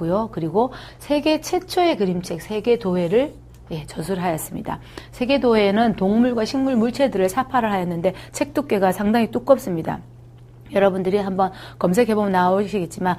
했고요. 그리고 세계 최초의 그림책 세계도회를 저술을 하였습니다. 세계도회에는 동물과 식물, 물체들을 사파를 하였는데 책 두께가 상당히 두껍습니다. 여러분들이 한번 검색해보면 나오시겠지만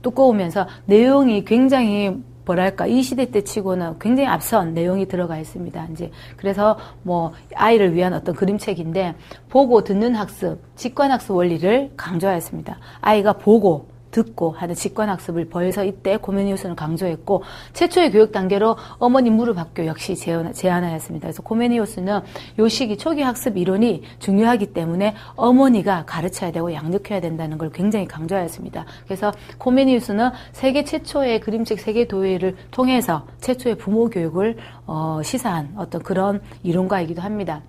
두꺼우면서 내용이 굉장히 뭐랄까 이 시대 때 치고는 굉장히 앞선 내용이 들어가 있습니다. 이제 그래서 뭐 아이를 위한 어떤 그림책인데 보고 듣는 학습, 직관학습 원리를 강조하였습니다. 아이가 보고 듣고 하는 직관학습을 벌여서 이때 코메니우스는 강조했고 최초의 교육 단계로 어머니 무릎학교 역시 제안하였습니다. 그래서 코메니우스는 요 시기 초기 학습 이론이 중요하기 때문에 어머니가 가르쳐야 되고 양육해야 된다는 걸 굉장히 강조하였습니다. 그래서 코메니우스는 세계 최초의 그림책 세계도회를 통해서 최초의 부모 교육을 시사한 어떤 그런 이론가이기도 합니다.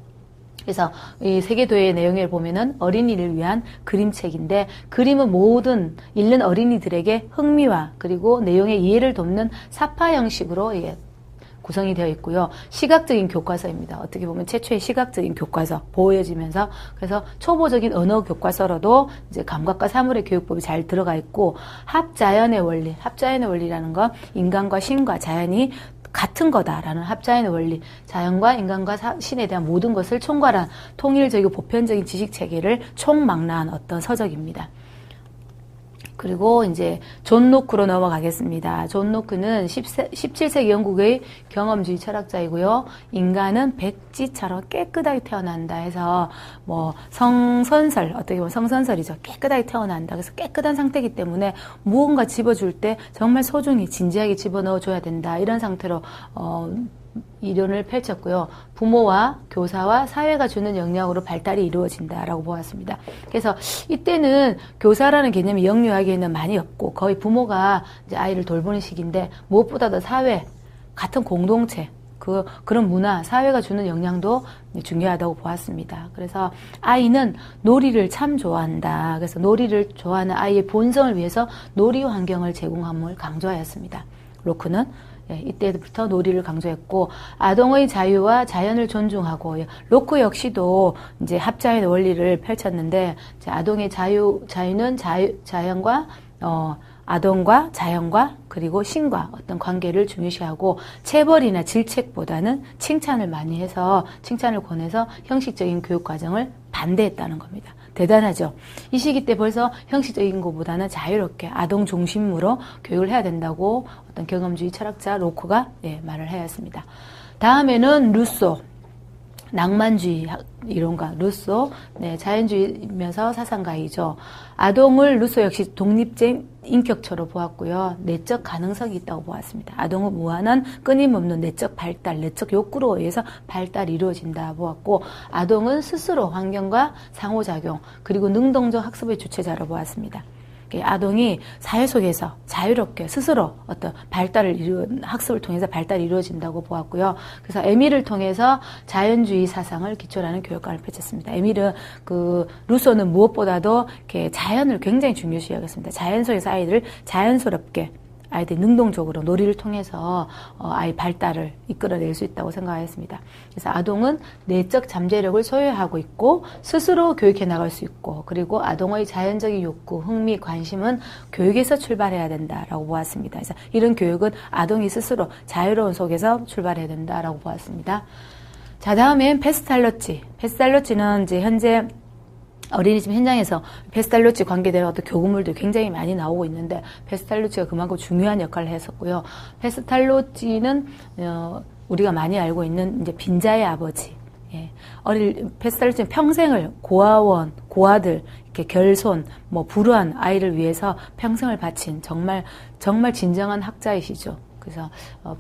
그래서 이 세계도회의 내용을 보면은 어린이를 위한 그림책인데 그림은 모든 읽는 어린이들에게 흥미와 그리고 내용의 이해를 돕는 사파 형식으로 구성이 되어 있고요. 시각적인 교과서입니다. 어떻게 보면 최초의 시각적인 교과서 보여지면서 그래서 초보적인 언어 교과서로도 이제 감각과 사물의 교육법이 잘 들어가 있고 합자연의 원리라는 건 인간과 신과 자연이 같은 거다라는 합자연의 원리, 자연과 인간과 신에 대한 모든 것을 총괄한 통일적이고 보편적인 지식 체계를 총망라한 어떤 서적입니다. 그리고 이제 존 로크로 넘어가겠습니다. 존 로크는 17세기 영국의 경험주의 철학자이고요. 인간은 백지처럼 깨끗하게 태어난다 해서 뭐 성선설, 어떻게 보면 성선설이죠. 깨끗하게 태어난다. 그래서 깨끗한 상태이기 때문에 무언가 집어줄 때 정말 소중히 진지하게 집어넣어줘야 된다. 이런 상태로 이론을 펼쳤고요. 부모와 교사와 사회가 주는 영향으로 발달이 이루어진다라고 보았습니다. 그래서 이때는 교사라는 개념이 영유아기에는 많이 없고 거의 부모가 이제 아이를 돌보는 시기인데 무엇보다도 사회, 같은 공동체, 그런 문화, 사회가 주는 영향도 중요하다고 보았습니다. 그래서 아이는 놀이를 참 좋아한다. 그래서 놀이를 좋아하는 아이의 본성을 위해서 놀이 환경을 제공함을 강조하였습니다. 로크는 이때부터 놀이를 강조했고 아동의 자유와 자연을 존중하고 로크 역시도 이제 합자의 원리를 펼쳤는데 아동의 자유는 자연과 아동과 자연과 그리고 신과 어떤 관계를 중요시하고 체벌이나 질책보다는 칭찬을 많이 해서 칭찬을 권해서 형식적인 교육 과정을 반대했다는 겁니다. 대단하죠. 이 시기 때 벌써 형식적인 것보다는 자유롭게 아동 중심으로 교육을 해야 된다고 어떤 경험주의 철학자 로크가 말을 하였습니다. 다음에는 루소, 낭만주의 이론가 루소, 자연주의면서 사상가이죠. 아동을 루소 역시 독립적 인격체로 보았고요. 내적 가능성이 있다고 보았습니다. 아동은 무한한 끊임없는 내적 발달, 내적 욕구로 의해서 발달이 이루어진다 보았고 아동은 스스로 환경과 상호작용 그리고 능동적 학습의 주체자로 보았습니다. 아동이 사회 속에서 자유롭게 스스로 어떤 학습을 통해서 발달이 이루어진다고 보았고요. 그래서 에밀을 통해서 자연주의 사상을 기초로 하는 교육관을 펼쳤습니다. 에밀은 루소는 무엇보다도 이렇게 자연을 굉장히 중요시 여겼습니다. 자연 속에서 아이들을 자연스럽게 아이들이 능동적으로 놀이를 통해서 아이 발달을 이끌어낼 수 있다고 생각하였습니다. 그래서 아동은 내적 잠재력을 소유하고 있고 스스로 교육해 나갈 수 있고 그리고 아동의 자연적인 욕구, 흥미, 관심은 교육에서 출발해야 된다라고 보았습니다. 그래서 이런 교육은 아동이 스스로 자유로운 속에서 출발해야 된다라고 보았습니다. 자, 다음엔 페스탈로치. 페스탈로치는 이제 현재 어린이집 현장에서 페스탈로치 관계된 어떤 교구물도 굉장히 많이 나오고 있는데 페스탈로치가 그만큼 중요한 역할을 했었고요. 페스탈로치는 우리가 많이 알고 있는 이제 빈자의 아버지. 페스탈로치는 평생을 고아원, 고아들, 이렇게 결손, 불우한 아이를 위해서 평생을 바친 정말 진정한 학자이시죠. 그래서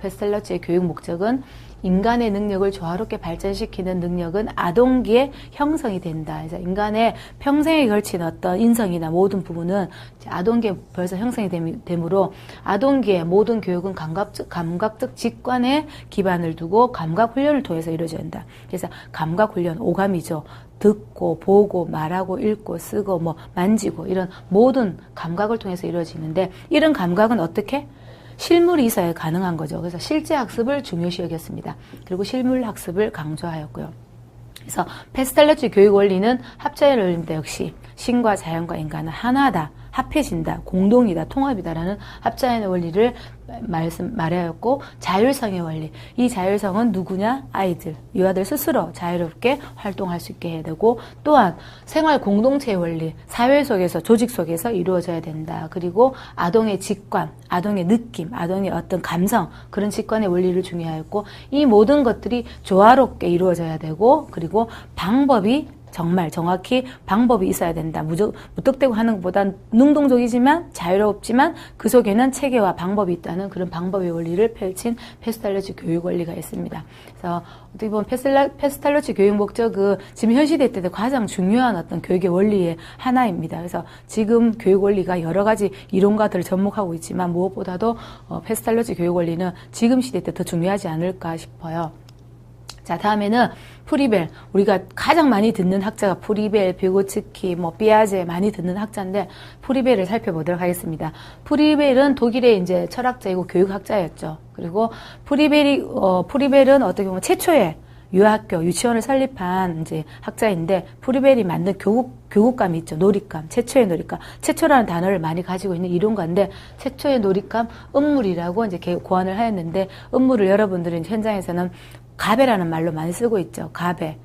페스탈로치의 교육 목적은 인간의 능력을 조화롭게 발전시키는 능력은 아동기에 형성이 된다. 그래서 인간의 평생에 걸친 어떤 인성이나 모든 부분은 아동기에 벌써 형성이 되므로 아동기의 모든 교육은 감각적 직관에 기반을 두고 감각 훈련을 통해서 이루어져야 한다. 그래서 감각 훈련, 오감이죠. 듣고, 보고, 말하고, 읽고, 쓰고, 만지고 이런 모든 감각을 통해서 이루어지는데 이런 감각은 어떻게? 실물이 있어야 가능한 거죠. 그래서 실제 학습을 중요시 여겼습니다. 그리고 실물 학습을 강조하였고요. 그래서 페스탈로치 교육 원리는 합자의 원리인데 역시 신과 자연과 인간은 하나다. 합해진다, 공동이다, 통합이다라는 합자연의 원리를 말하였고, 자율성의 원리. 이 자율성은 누구냐? 아이들, 유아들 스스로 자유롭게 활동할 수 있게 해야 되고, 또한 생활 공동체의 원리, 사회 속에서, 조직 속에서 이루어져야 된다. 그리고 아동의 직관, 아동의 느낌, 아동의 어떤 감성, 그런 직관의 원리를 중요하였고, 이 모든 것들이 조화롭게 이루어져야 되고, 그리고 방법이 정말 정확히 방법이 있어야 된다. 무턱대고 하는 것보다 능동적이지만 자유롭지만 그 속에는 체계와 방법이 있다는 그런 방법의 원리를 펼친 페스탈로치 교육 원리가 있습니다. 그래서 어떻게 보면 페스탈로치 교육 목적은 지금 현 시대 때도 가장 중요한 어떤 교육의 원리의 하나입니다. 그래서 지금 교육 원리가 여러 가지 이론가들을 접목하고 있지만 무엇보다도 페스탈로치 교육 원리는 지금 시대 때 더 중요하지 않을까 싶어요. 자, 다음에는 프리벨. 우리가 가장 많이 듣는 학자가 프리벨, 비고츠키, 피아제 많이 듣는 학자인데 프리벨을 살펴보도록 하겠습니다. 프리벨은 독일의 이제 철학자이고 교육학자였죠. 그리고 프리벨은 어떻게 보면 최초의 유아학교, 유치원을 설립한 이제 학자인데 프리벨이 만든 교육감이 있죠. 놀잇감, 최초의 놀잇감. 최초라는 단어를 많이 가지고 있는 이론가인데 최초의 놀잇감, 음물이라고 이제 고안을 하였는데 음물을 여러분들은 현장에서는 가베라는 말로 많이 쓰고 있죠. 가베.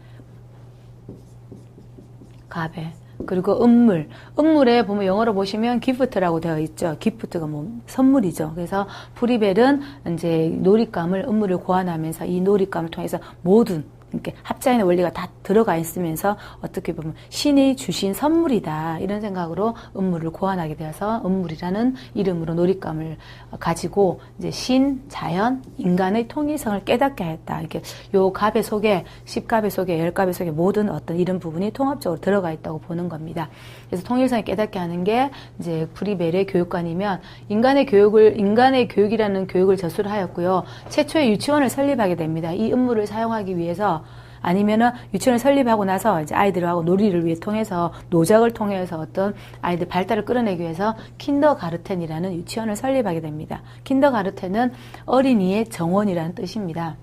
그리고 음물. 음물에 보면 영어로 보시면 기프트라고 되어 있죠. 기프트가 선물이죠. 그래서 프리벨은 이제 놀잇감을, 음물을 고안하면서 이 놀잇감을 통해서 모든 이렇게 합자인의 원리가 다 들어가 있으면서 어떻게 보면 신이 주신 선물이다 이런 생각으로 음물을 고안하게 되어서 음물이라는 이름으로 놀잇감을 가지고 이제 신, 자연, 인간의 통일성을 깨닫게 했다. 이렇게 요 가베 속에 10가베 속에 10가베 속에 모든 어떤 이런 부분이 통합적으로 들어가 있다고 보는 겁니다. 그래서 통일성을 깨닫게 하는 게 이제 프리벨의 교육관이면 인간의 교육이라는 교육을 저수를 하였고요. 최초의 유치원을 설립하게 됩니다. 이 음물을 사용하기 위해서 아니면은 유치원을 설립하고 나서 이제 아이들하고 놀이를 위해 통해서 노작을 통해서 어떤 아이들 발달을 끌어내기 위해서 킨더가르텐이라는 유치원을 설립하게 됩니다. 킨더가르텐은 어린이의 정원이라는 뜻입니다.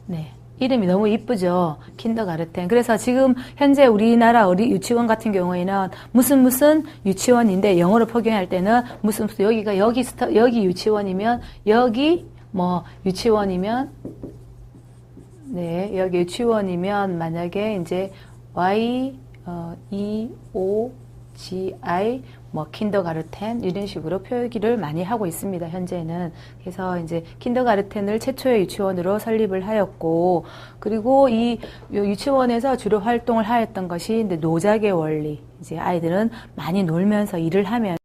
네. 이름이 너무 이쁘죠? 킨더가르텐. 그래서 지금 현재 우리나라 유치원 같은 경우에는 무슨 유치원인데 영어로 표기할 때는 무슨 여기 유치원이면 여기 유치원이면 만약에 이제 YEOGI 킨더가르텐 이런 식으로 표기를 많이 하고 있습니다. 현재는. 그래서 이제 킨더가르텐을 최초의 유치원으로 설립을 하였고, 그리고 이 유치원에서 주로 활동을 하였던 것이 이제 노작의 원리. 이제 아이들은 많이 놀면서 일을 하면